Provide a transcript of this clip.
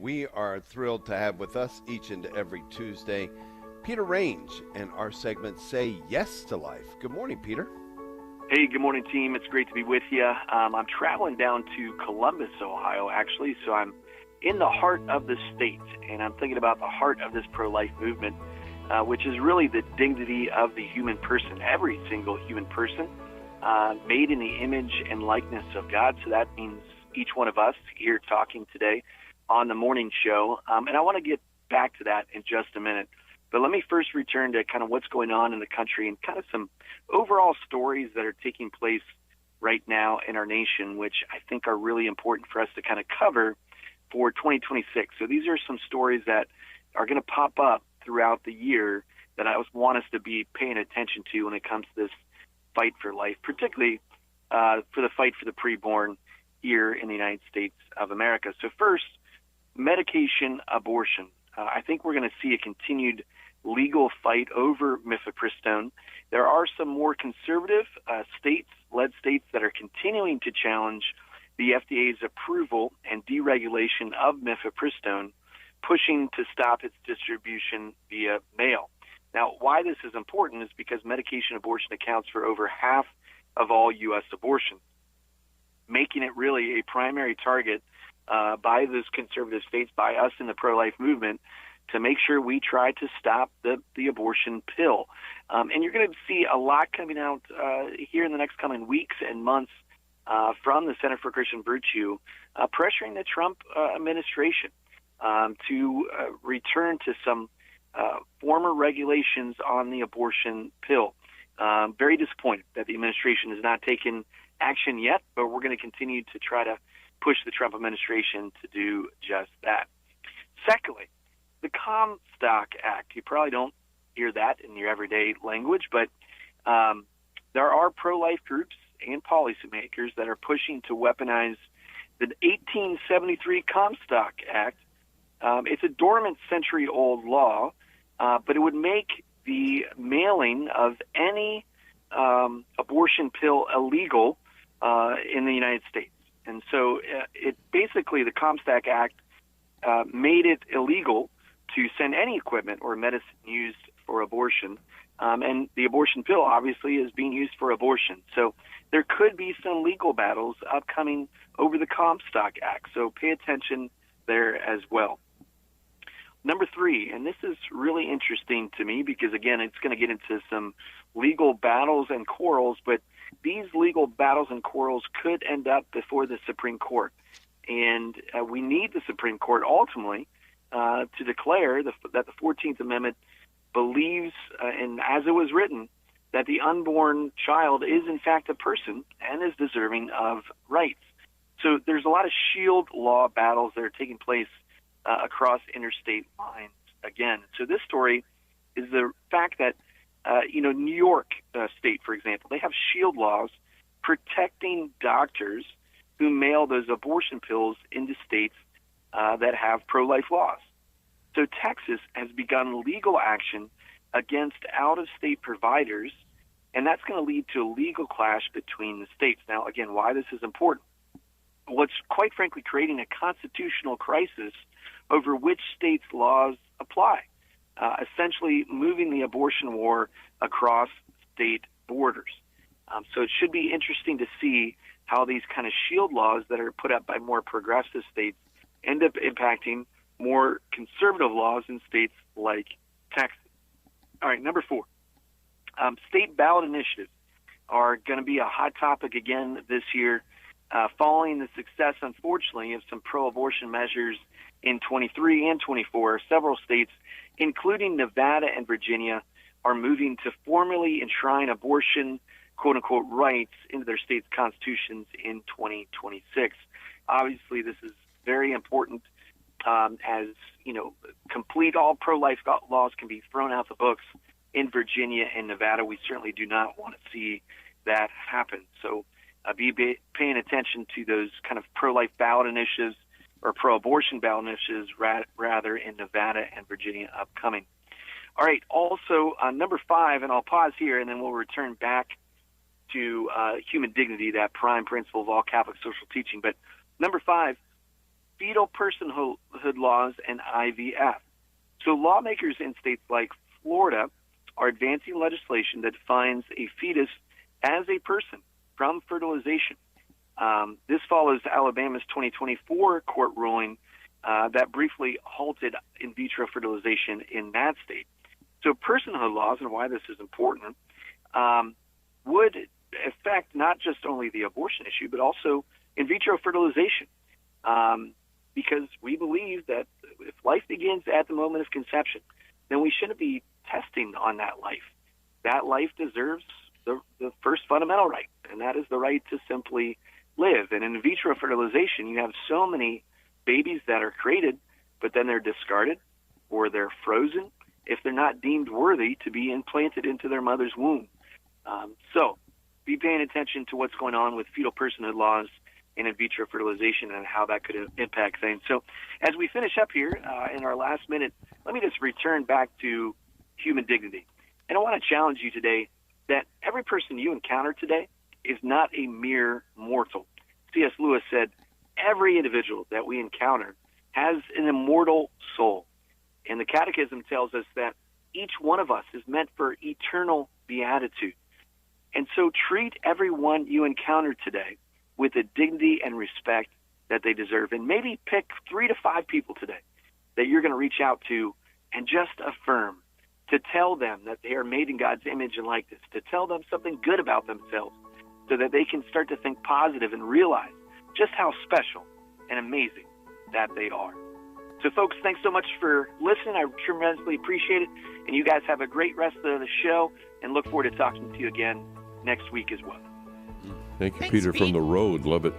We are thrilled to have with us each and every Tuesday Peter Range and our segment Say Yes to Life. Good morning, Peter. Hey, good morning, team. It's great to be with you. I'm traveling down to Columbus, Ohio, actually, so I'm in the heart of the state, and I'm thinking about the heart of this pro-life movement, which is really the dignity of the human person, every single human person, made in the image and likeness of God. So that means each one of us here talking today on the morning show. And I want to get back to that in just a minute. But let me first return to kind of what's going on in the country and kind of some overall stories that are taking place right now in our nation, which I think are really important for us to kind of cover for 2026. So these are some stories that are going to pop up throughout the year that I want us to be paying attention to when it comes to this fight for life, particularly for the fight for the preborn here in the United States of America. So first, medication abortion. I think we're going to see a continued legal fight over mifepristone. There are some more conservative led states that are continuing to challenge the FDA's approval and deregulation of mifepristone, pushing to stop its distribution via mail. Now, why this is important is because medication abortion accounts for over half of all U.S. abortions, making it really a primary target by those conservative states, by us in the pro-life movement, to make sure we try to stop the abortion pill. And you're going to see a lot coming out here in the next coming weeks and months from the Center for Christian Virtue, pressuring the Trump administration to return to some former regulations on the abortion pill. Very disappointed that the administration has not taken action yet, but we're going to continue to try to push the Trump administration to do just that. Secondly, the Comstock Act. You probably don't hear that in your everyday language, but there are pro-life groups and policymakers that are pushing to weaponize the 1873 Comstock Act. It's a dormant century-old law, but it would make the mailing of any abortion pill illegal in the United States. And so it basically, the Comstock Act made it illegal to send any equipment or medicine used for abortion. And the abortion pill, obviously, is being used for abortion. So there could be some legal battles upcoming over the Comstock Act. So pay attention there as well. Number 3, and this is really interesting to me because, again, it's going to get into some legal battles and quarrels, but these legal battles and quarrels could end up before the Supreme Court. And we need the Supreme Court ultimately to declare that the 14th Amendment believes, and as it was written, that the unborn child is in fact a person and is deserving of rights. So there's a lot of shield law battles that are taking place across interstate lines again. So this story is the fact that, New York State, for example, they have shield laws protecting doctors who mail those abortion pills into states that have pro-life laws. So Texas has begun legal action against out-of-state providers, and that's going to lead to a legal clash between the states. Now, again, why this is important? What's quite frankly creating a constitutional crisis over which states' laws apply, essentially moving the abortion war across state borders. So it should be interesting to see how these kind of shield laws that are put up by more progressive states end up impacting more conservative laws in states like Texas. All right, number 4. State ballot initiatives are going to be a hot topic again this year, following the success, unfortunately, of some pro-abortion measures in 23 and 24. Several states, including Nevada and Virginia, are moving to formally enshrine abortion, quote-unquote, rights into their state's constitutions in 2026. Obviously, this is very important as, complete all pro-life laws can be thrown out the books in Virginia and Nevada. We certainly do not want to see that happen. So be paying attention to those kind of pro-life ballot initiatives or pro-abortion ballot initiatives rather in Nevada and Virginia upcoming. All right, also number 5, and I'll pause here and then we'll return back to human dignity, that prime principle of all Catholic social teaching. But number 5, fetal personhood laws, and IVF. So lawmakers in states like Florida are advancing legislation that defines a fetus as a person from fertilization. This follows Alabama's 2024 court ruling that briefly halted in vitro fertilization in that state. So personhood laws, and why this is important, would affect not just only the abortion issue, but also in vitro fertilization. Because we believe that if life begins at the moment of conception, then we shouldn't be testing on that life. That life deserves the first fundamental right, and that is the right to simply live. And in vitro fertilization, you have so many babies that are created, but then they're discarded or they're frozen if they're not deemed worthy to be implanted into their mother's womb. So be paying attention to what's going on with fetal personhood laws and in vitro fertilization and how that could impact things. So as we finish up here in our last minute, let me just return back to human dignity. And I want to challenge you today that every person you encounter today is not a mere mortal. C.S. Lewis said, every individual that we encounter has an immortal soul. And the Catechism tells us that each one of us is meant for eternal beatitude. And so treat everyone you encounter today with the dignity and respect that they deserve. And maybe pick 3 to 5 people today that you're going to reach out to and just affirm, to tell them that they are made in God's image and likeness, to tell them something good about themselves so that they can start to think positive and realize just how special and amazing that they are. So, folks, thanks so much for listening. I tremendously appreciate it. And you guys have a great rest of the show, and look forward to talking to you again next week as well. Thanks, Thanks, Peter, Pete. from the road. Love it.